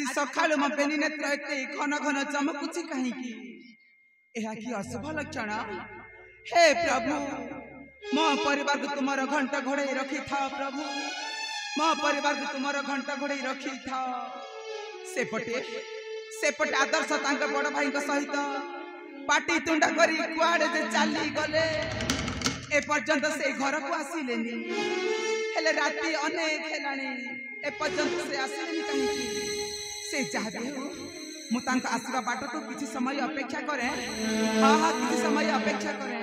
আজি सकाळु म बेनी नेत्र एते घन घन चमकुची कहीं की एहा की अशुभ लक्षण हे प्रभु मो परिवार को तुमर घंटा घोड़े रखी था प्रभु मो परिवार को तुमर घंटा घोड़े रखी था सेपटे आदर्श तांका बड़ भाई सहित पाटी तुंडा करी कुआड़े जे चली गले ए पर्यंत से घर को आसिलेनी हेले राति अनेक हेलानी ए पर्यंत से आसिलेनी कहीं से चाहते हो मु तांका आसीबा बाट को किछि समय अपेक्षा करे हां हां किछि समय अपेक्षा करे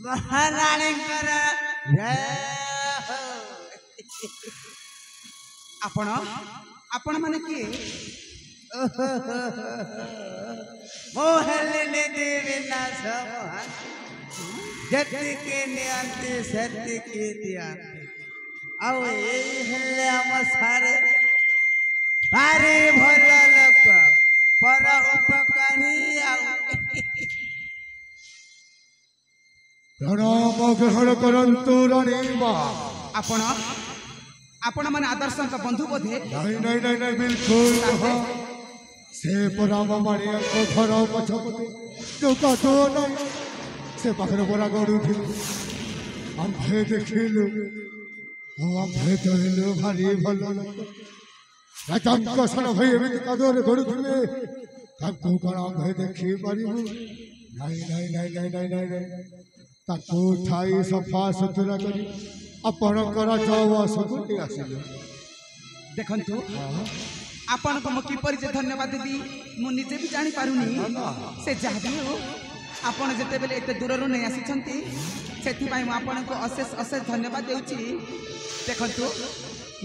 महारानी आपण आपण माने किए मोहल्ले देवी ना समोहन जति के नियंती सत्य के दियांती आओ ये हेले हम सारे भारी भला लोक पर उपकारी आओ प्रणाम ग्रहण करंतु रानीमा आपण आपण माने आदर्श का बंधु बोधे नहीं नहीं नहीं नहीं बिल्कुल से पराम मारिया को घर पछपते तो का तो नहीं से पाखर बोरा गडू थी हम भे देखिलु हम भे तहिलु भारी भलो राजन को सन भई एबे कादोरे गडू थिले ताको कणा भे देखि पारिबु नहीं नहीं नहीं नहीं नहीं नहीं ताको ठाई सफा सुथरा करी आपणकर चौवास को आसिले देखंतु आपण को मो किपर जे धन्यवाद दी मु निजे भी जानि पारुनी से जाबी हो आपण जते बेले एते दूररु नै आसीछंती सेति पई मु आपण को अशेष अशेष धन्यवाद देउची देखंतु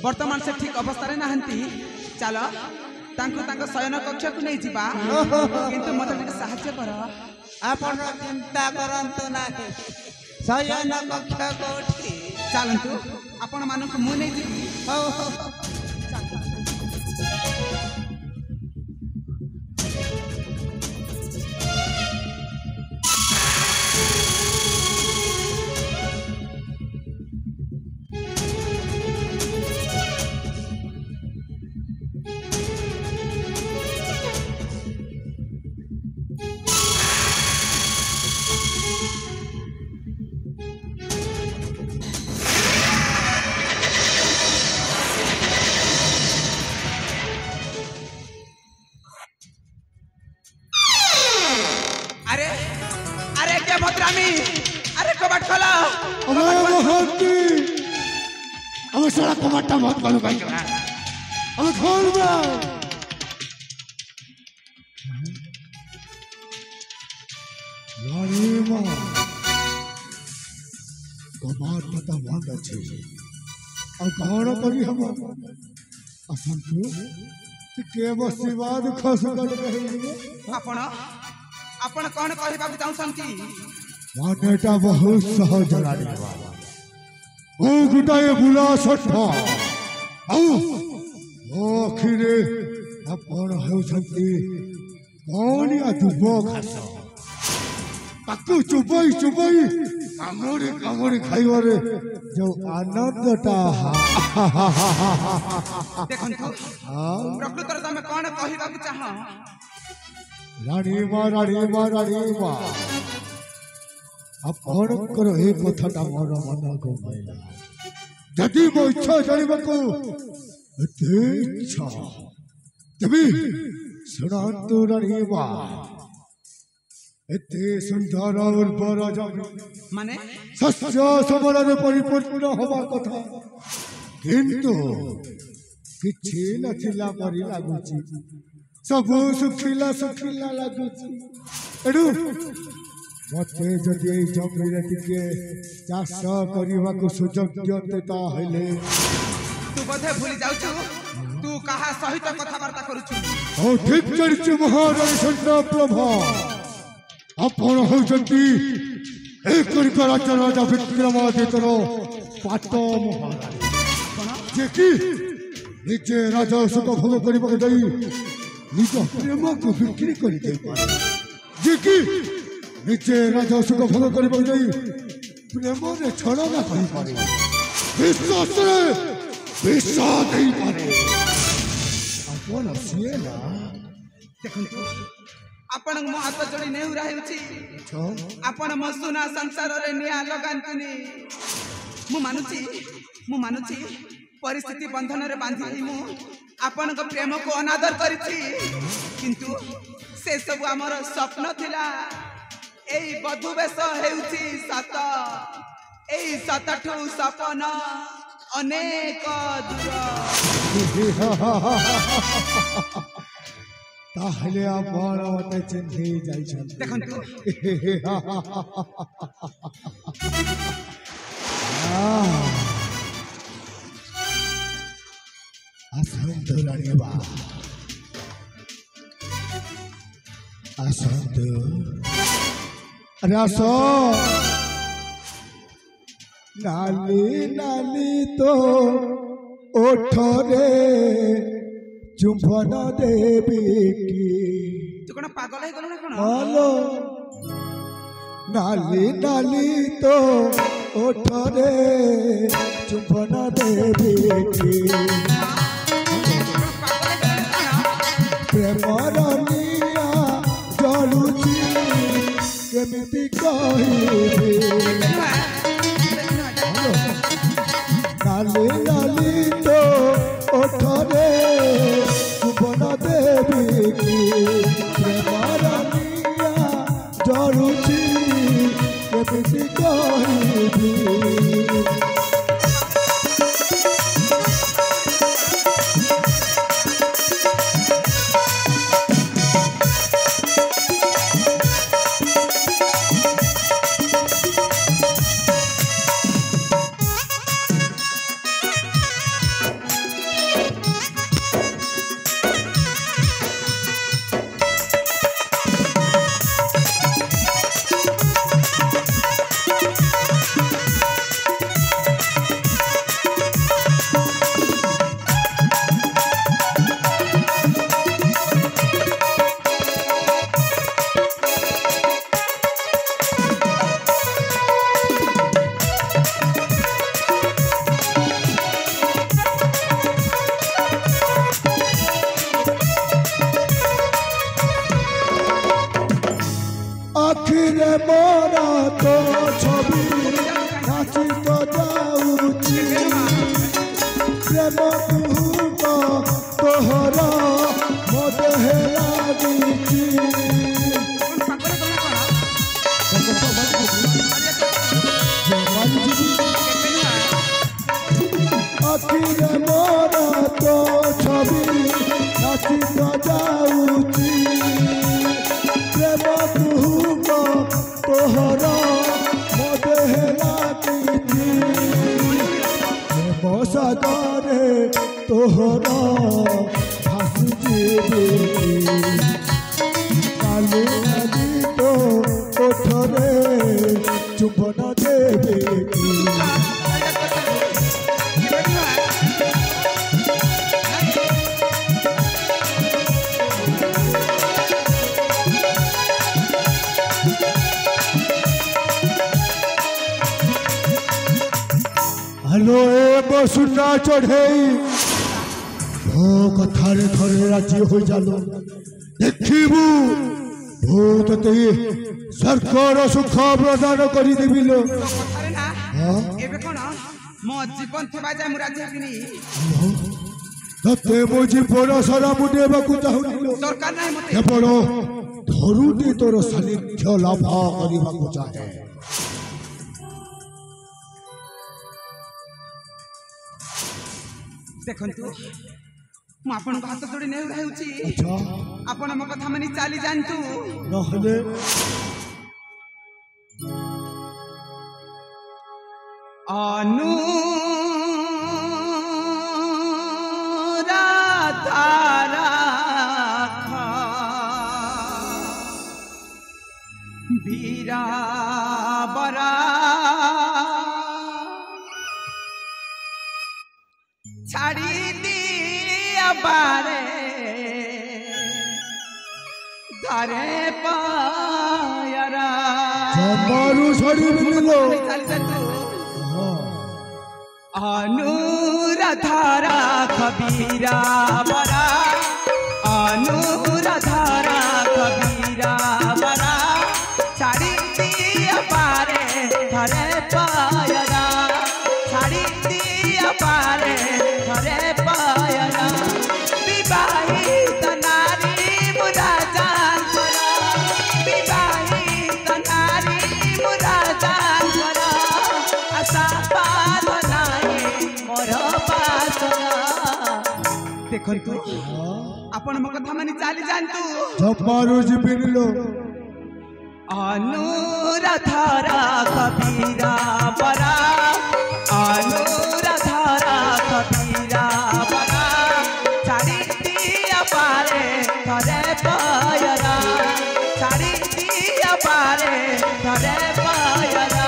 वर्तमान से ठीक अवस्था रे नाहंती चलो तांको तांको शयन कक्ष को नै जिबा किंतु मते टिके सहाय्य कर आपण चिंता करंतु नाही शयन कक्ष कोठी चलंतु आपण मानक मु नै जिबी हो कमाटा बहुत बड़ो भाई अब खोल बा रानी मां कमाटा तो बहुत अच्छे और कौन करी हम असंतु के बसीवाद खस कर कहिबे आपण आपण कोन कहबा चाहछंती मानेटा बहुत सहज रानी बाबा ओ गुटाए बुला सठा औ ओखिरे आपण हेउछंती कोनिया दुबो खास ताकू चुबई कामोरी खाइबारे जो आनंदटा देखंतु प्रकृत रे तमे कोन कहबा चाह रानी मां आपणकर ए कथाटा मोर मन को माइला जदि मो इच्छा जानिबाको एते इच्छा तबे सुनांतु रानीबा एते सुंदर उर्वर जमी माने शस्य सबलरे परिपूर्ण होबा कथा किंतु किछि नथिला परि लागुची सब सुखिला सुखिला लगुची एडू मते जदि ए जमी रे टिके चाष करबा को सुযোগ दियते ता हले तू बोधे भूली जाउछु तू कहा सहित कथावार्ता करूछु ओ ठीक चरित्र महाराज संत प्रभा आपण होचंती एक राजा राजा विक्रमादित्यर पाट महाराज जे कि निजे राजा सुख भोग करबा के दई निज प्रेम को बिक्री कर दे जे कि निजे राजा सुख भोग करबा के दई प्रेम रे छड़ना कहि पारे विश्वास रे विश्वास नहीं पारे आपण सिए ना देखंतु आपण मो हाथ जोड़ी नेउ रहउछि आपण मो सुना संसार रे निया लगांतनी मु मानुछि परिस्थिति बंधन रे बांधी मु आपण को प्रेम को अनादर करिछि किंतु से सब हमर स्वप्न थिला एई बधु बेस हेउछि सत एई सतठु सपन अनेक दूर ताहले आपण मते चिन्हि जाई छन देखंतु आसंत राणीबा आसंत अरे आसो नाली नाली तो ओठरे चुंबन देवी की तू कोन पागल है गलो ना कोन हेलो नाली नाली तो ओठरे चुंबन देवी की प्रेमर निया जलुची केमिति कहिबे नाली नाली तो ओठरे चुंबन देवी की प्रेमर निया जलुची केमिति कहिबे आखिर मोरा तो छवि नाची तो जाऊची प्रेम तुहको तोहरा मोदे लागिची आखिर मोरा तो छवि नाची तो जाऊची प्रेम तुहको तोहरा मोदे लागिची प्रेम सागरे तोहरा भासी जीवी काली नदी तो ओठरे चुंबन देवी हेलो ए बसुना चढ़ई भो कथारे थरे राजी हो जालो देखिबू भूत ते सरकार सुख प्रदान करी देबी लो अरे ना हां एबे कोन मो जीवन थबा जा मु राजी हेबिनी तते मो जीवन सारा मुडेबा को चाहुलो सरकार नाही मते केवल धरुटी तोर सानिध्य लाभ करबा को चाहे देखंतु ମୁଁ ଆପଣଙ୍କ ହାତ ଯୋଡ଼ି ନେଉ ହେଉଛି ଆଚ୍ଛା ଆପଣ ମୋ କଥା ମାନି ଚାଲି ଯାଆନ୍ତୁ ନହେଲେ বীরা বরা ছাড়ি দিয়া বারে ধরে পায়রা জমারু ছড়ি মিলিল অনুরাধারা কবীরা বরা অনুরাধারা কবীরা বরা ছাড়ি দিয়া পারে ধরে পায়রা ছাড়ি দিয়া পারে ধরে পায়রা বিবাহিত নারী মুরা জান করা বিবাহিত নারী মুরা জান করা আশা পাল নাই মোর পাসরা দেখন্তু আপন মো কথা মানি চালি যান্তু জমারু জিবিল অনুরাধারা কবীরা বরা অনুরাধারা কবীরা বরা ছাড়ি দিয়া পারে ধরে পায়রা ছাড়ি দিয়া পারে ধরে পায়রা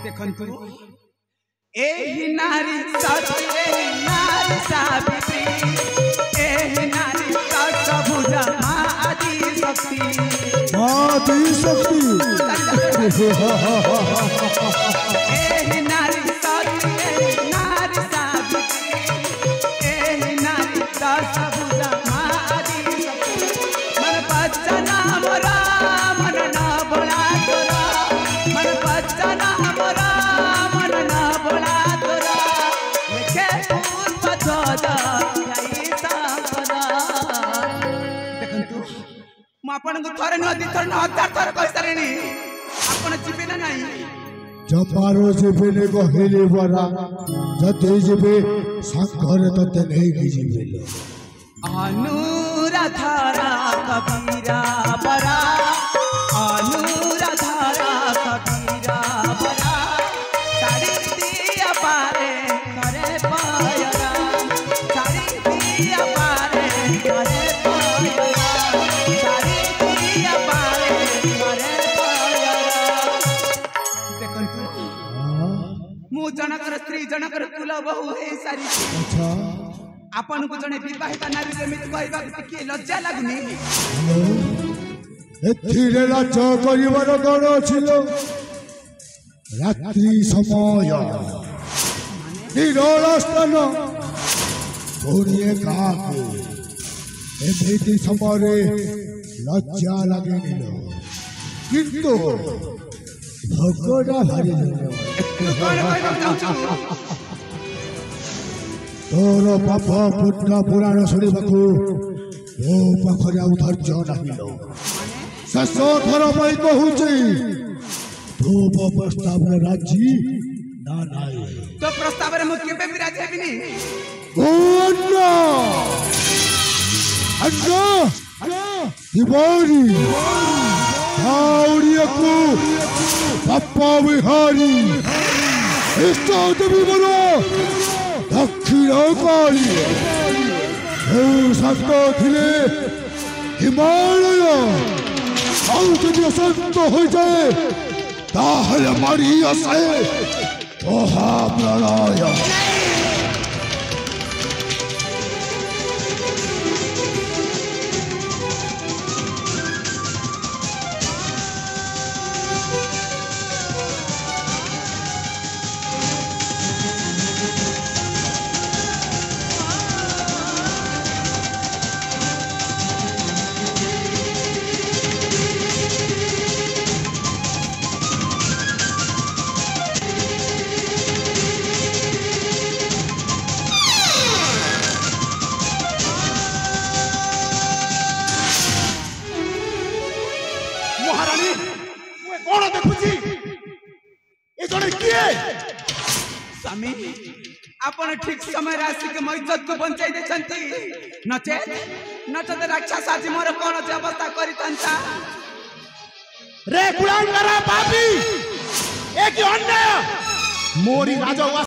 দেখন্তু एहि नारी सत्य नारी सावित्री एहि नारी सभुजा माँ आदि शक्ति आदि शक्ति एहि नारी सत्य नारी सावित्री एहि नारी सभुजा माँ आदि शक्ति मन बच्चा नाम राम मन न बोला तोरा मन बच्चा नाम राम मन न बोला तोरा लिखे पुष्प ध्वजा ध्याई सापदा देखंतु ମୁଁ ଆପଣଙ୍କୁ ଥରେ ନୁହଁ ଦି ଥର ନୁହଁ 1000 ଥର କହିସାରିଣି ଆପଣ ଯିବେ ନା ନାହିଁ ଜମାରୁ ଯିବିନି କହିଲି ବରା ଯଦି ଯିବି ସାଙ୍ଗରେ ତତେ ନେଇକି ଯିବି ଅନୁରାଧାରା କବୀରା ବରା ଅନୁରାଧାରା କବୀରା ବରା ছাড়ি দিয়া পারে ধরে পায়রা ছাড়ি দিয়া পারে ধরে পায়রা ছাড়ি দিয়া পারে ধরে পায়রা দেখন্তু ମୁଁ ଜଣକର ସ୍ତ୍ରୀ ଜଣକର କୁଲ ବହୁ ହେଇ ସାରିଛି ଆଚ୍ଛା ଆପଣଙ୍କୁ ଜଣେ ବିବାହିତ ନାରୀ ଯେମିତି କହିବାକୁ ଟିକେ ଲଜ୍ଜା ଲାଗୁନି ଏଥିରେ ଲାଜ କରିବାର କଣ ছিল ରାତ୍ରି ସମୟ ନିରୋଳ ସ୍ଥାନ ପୁଣି କାହାକୁ ଏମିତି ସମୟରେ ଲଜ୍ଜା ଲାଗେନି କିନ୍ତୁ ଭୋଗଟା ଭାରି କଣ କହିବାକୁ ଚାହୁଁଛୁ ତୋର ପାପ ପୁଣ୍ୟ ପୁରାଣ ଶୁଣିବାକୁ ମୋ ପାଖରେ ଆଉ ଧୈର୍ଯ୍ୟ ନାହିଁ ଶେଷ ଥର ପାଇଁ କହୁଛି ଧୂପ ପ୍ରସ୍ତାବରେ ରାଜି ନା ନାହିଁ ତୋ ପ୍ରସ୍ତାବରେ ମୁଁ କେବେ ବି ରାଜି ହେବିନି ଦିବରି କାଉଡ଼ିଆକୁ ବାପ ବିହାରୀ ଇଷ୍ଟ ଦେବୀ ମୋର ଦକ୍ଷିଣ କାଳି ଯେଉଁ ଶାନ୍ତ ଥିଲେ ହିମାଳୟ ଆଉ ଯଦି ଅଶାନ୍ତ ହୋଇଯାଏ ତାହେଲେ ମାରି ଆସେ ମହାପ୍ରଳୟ। महारानी मुझे कौन देखुची ए जने किए स्वामी आपण ठीक समय राशि के मैं इज्जत को बंचाई देछंती नचेत राक्षस आज मोर कोन अवस्था करितंता रे कुलांगरा पापी ए की अन्याय मोरी राजवा